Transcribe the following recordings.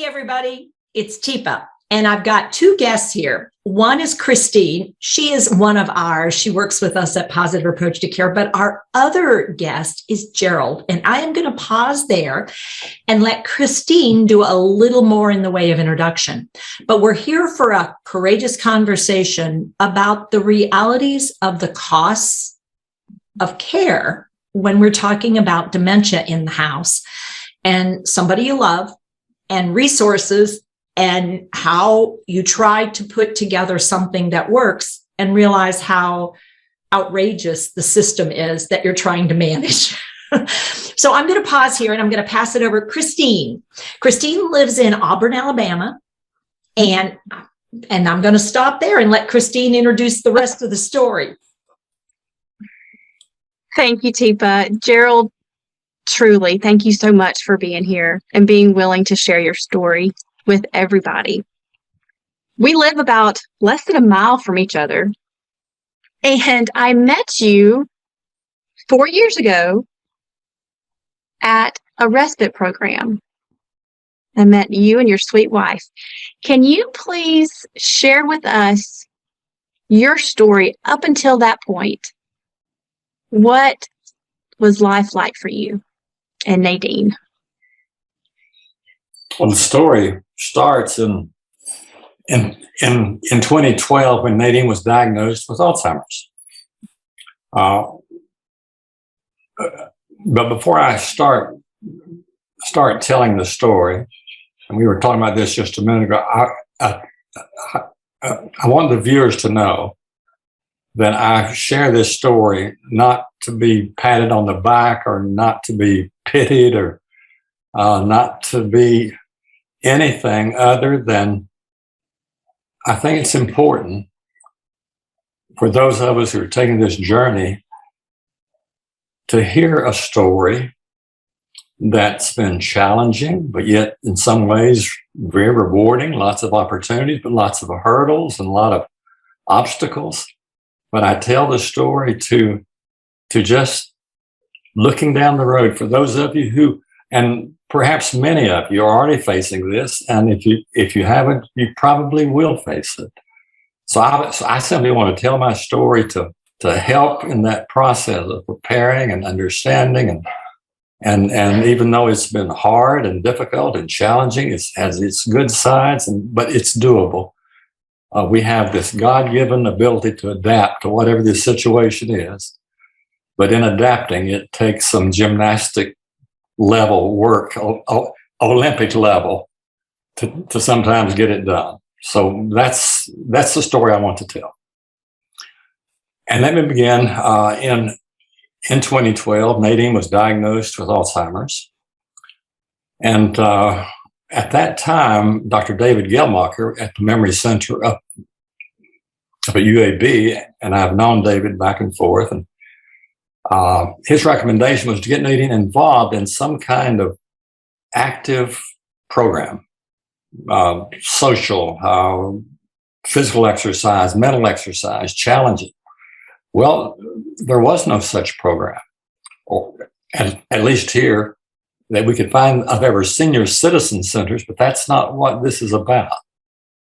everybody. It's Teepa, and I've got two guests here. One is Christine. She is one of ours. She works with us at Positive Approach to Care, but our other guest is Gerald, and I am going to pause there and let Christine do a little more in the way of introduction. But we're here for a courageous conversation about the realities of the costs of care when we're talking about dementia in the house and somebody you love and resources and how you try to put together something that works and realize how outrageous the system is that you're trying to manage. So I'm going to pause here and I'm going to pass it over to Christine. Christine lives in Auburn, Alabama, and I'm going to stop there and let Christine introduce the rest of the story. Thank you, Teepa. Gerald, truly, thank you so much for being here and being willing to share your story with everybody. We live about less than a mile from each other, and I met you 4 years ago at a respite program. I met you and your sweet wife. Can you please share with us your story up until that point? What was life like for you and Nadine? Well, the story starts in 2012 when Nadine was diagnosed with Alzheimer's. But before I start telling the story, and we were talking about this just a minute ago, I want the viewers to know that I share this story not to be patted on the back or not to be pitied or not to be anything other than I think it's important for those of us who are taking this journey to hear a story that's been challenging, but yet in some ways very rewarding, lots of opportunities, but lots of hurdles and a lot of obstacles. But I tell the story to just looking down the road for those of you who, and perhaps many of you are already facing this, and if you haven't, you probably will face it. So I simply want to tell my story to help in that process of preparing and understanding, and even though it's been hard and difficult and challenging, it has its good sides, but it's doable. We have this God-given ability to adapt to whatever the situation is. But in adapting, it takes some gymnastic level work, Olympic level, to sometimes get it done. So that's the story I want to tell. And let me begin. In 2012, Nadine was diagnosed with Alzheimer's. And at that time, Dr. David Gelmacher at the Memory Center up at UAB, and I've known David back and forth, and his recommendation was to get Nadine involved in some kind of active program, social, physical exercise, mental exercise, challenging. Well, there was no such program, or at least here, that we could find of ever senior citizen centers, but that's not what this is about.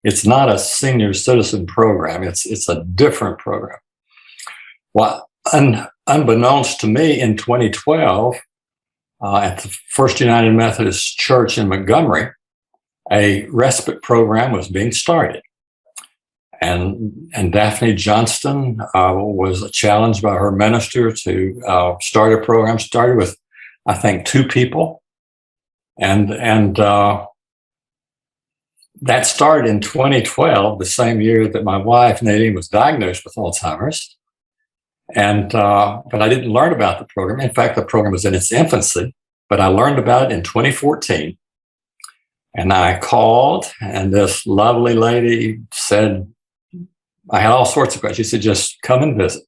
It's not a senior citizen program. It's a different program. Well, unbeknownst to me, in 2012, at the First United Methodist Church in Montgomery, a respite program was being started. And Daphne Johnston was challenged by her minister to start a program, started with, I think, 2 people. And that started in 2012, the same year that my wife, Nadine, was diagnosed with Alzheimer's. And but I didn't learn about the program. In fact, the program was in its infancy, but I learned about it in 2014. And I called, and this lovely lady said, I had all sorts of questions. She said, just come and visit.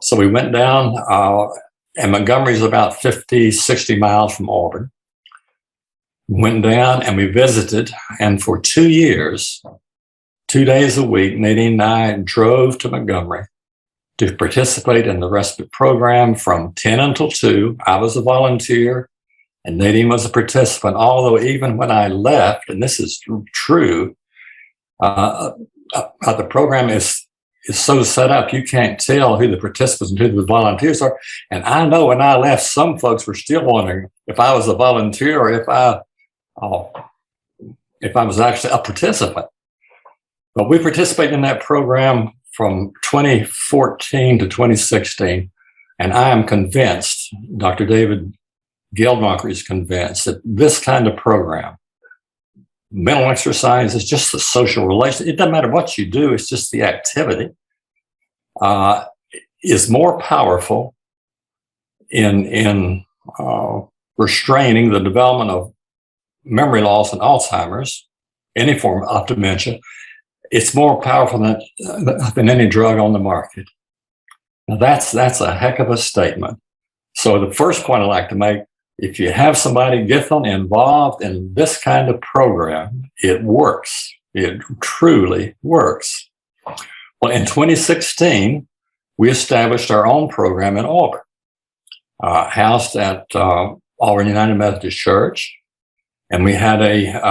So we went down, and Montgomery is about 50, 60 miles from Auburn. Went down and we visited, and for 2 years, 2 days a week, Nadine and I drove to Montgomery to participate in the respite program from 10 until 2. I was a volunteer. And Nadine was a participant, although even when I left, and this is true, the program is so set up, you can't tell who the participants and who the volunteers are. And I know when I left, some folks were still wondering if I was a volunteer or if I was actually a participant. But we participated in that program from 2014 to 2016. And I am convinced, Dr. David Geldmacher is convinced, that this kind of program, mental exercise, is just the social relation. It doesn't matter what you do, it's just the activity, is more powerful in restraining the development of memory loss and Alzheimer's, any form of dementia. It's more powerful than any drug on the market. Now that's a heck of a statement. So the first point I'd like to make, if you have somebody, get them involved in this kind of program, it works. It truly works. Well, in 2016, we established our own program in Auburn, housed at Auburn United Methodist Church. And we had a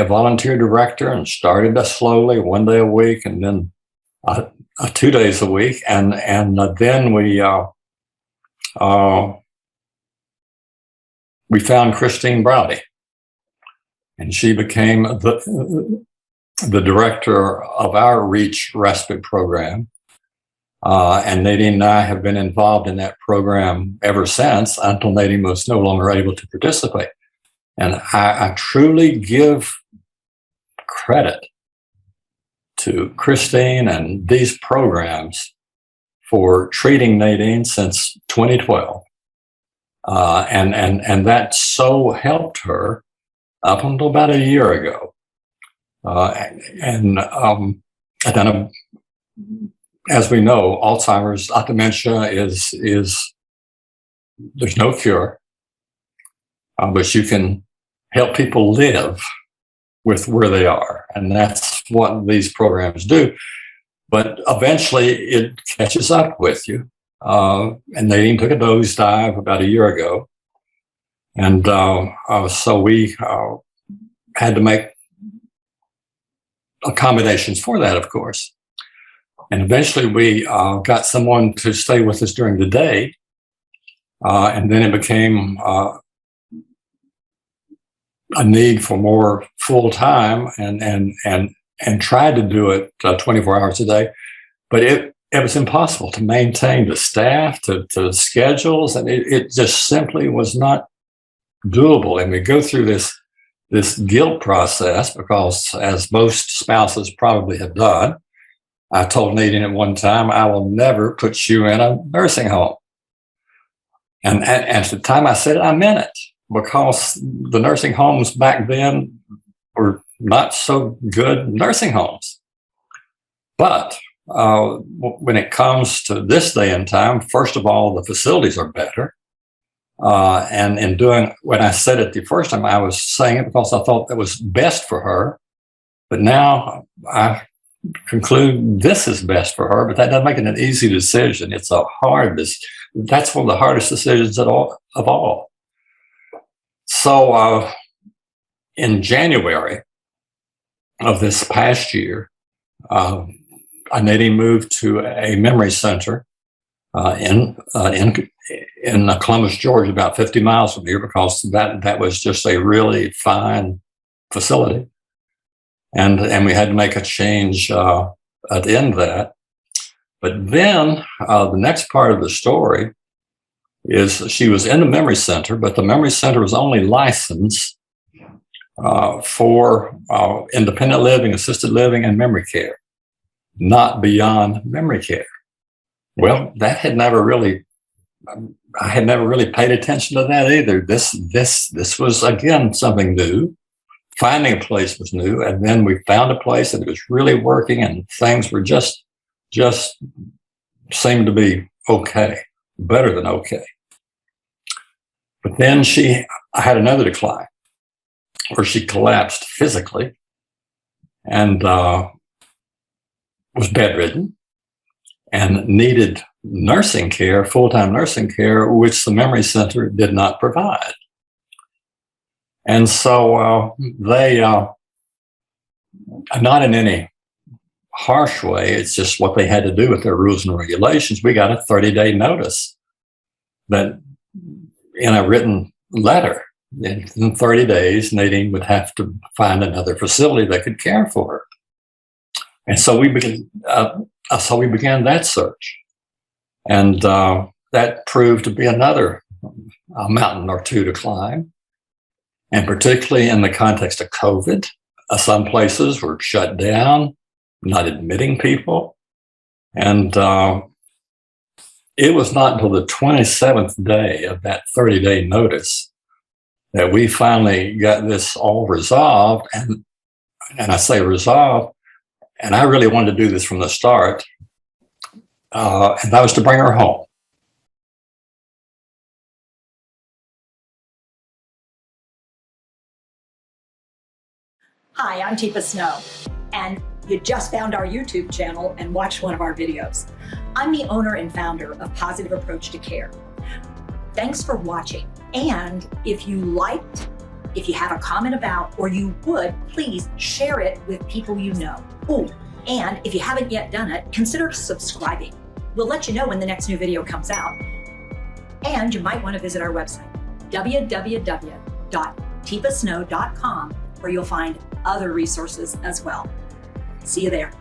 volunteer director, and started us slowly, 1 day a week, and then 2 days a week. And then we found Christine Browdy, and she became the director of our Reach Respite program. And Nadine and I have been involved in that program ever since, until Nadine was no longer able to participate. And I truly give credit to Christine and these programs for treating Nadine since 2012. And that so helped her up until about a year ago. As we know, Alzheimer's, dementia is there's no cure, but you can help people live with where they are. And that's what these programs do. But eventually it catches up with you. And Nadine took a nosedive about a year ago. And so we had to make accommodations for that, of course. And eventually we got someone to stay with us during the day. And then it became a need for more full time, and tried to do it 24 hours a day. But it was impossible to maintain the staff, to schedules, and it just simply was not doable. And we go through this guilt process because, as most spouses probably have done, I told Nadine at one time, I will never put you in a nursing home. And at the time I said it, I meant it, because the nursing homes back then were not so good nursing homes. But when it comes to this day and time, first of all, the facilities are better. And in doing, when I said it the first time, I was saying it because I thought that was best for her. But now I conclude this is best for her, but that doesn't make it an easy decision. It's a hard, that's one of the hardest decisions of all. So in January of this past year, Nadine moved to a memory center in Columbus, Georgia, about 50 miles from here, because that was just a really fine facility. And we had to make a change at the end of that. But then the next part of the story is she was in the memory center, but the memory center was only licensed for independent living, assisted living, and memory care, not beyond memory care. Well, I had never really paid attention to that either. This was, again, something new. Finding a place was new, and then we found a place that was really working, and things were just seemed to be okay, better than okay. But then she had another decline where she collapsed physically and was bedridden and needed nursing care, full-time nursing care, which the Memory Center did not provide. And so they, not in any harsh way, it's just what they had to do with their rules and regulations. We got a 30-day notice that in a written letter, in 30 days, Nadine would have to find another facility that could care for her. And so we began that search. And that proved to be another mountain or two to climb. And particularly in the context of COVID, some places were shut down, not admitting people. And it was not until the 27th day of that 30-day notice that we finally got this all resolved. And I say resolved, and I really wanted to do this from the start, and that was to bring her home. Hi, I'm Teepa Snow, and you just found our YouTube channel and watched one of our videos. I'm the owner and founder of Positive Approach to Care. Thanks for watching. And if you liked, if you have a comment about, or you would, please share it with people you know. Oh, and if you haven't yet done it, consider subscribing. We'll let you know when the next new video comes out. And you might want to visit our website, www.teepasnow.com, where you'll find other resources as well. See you there.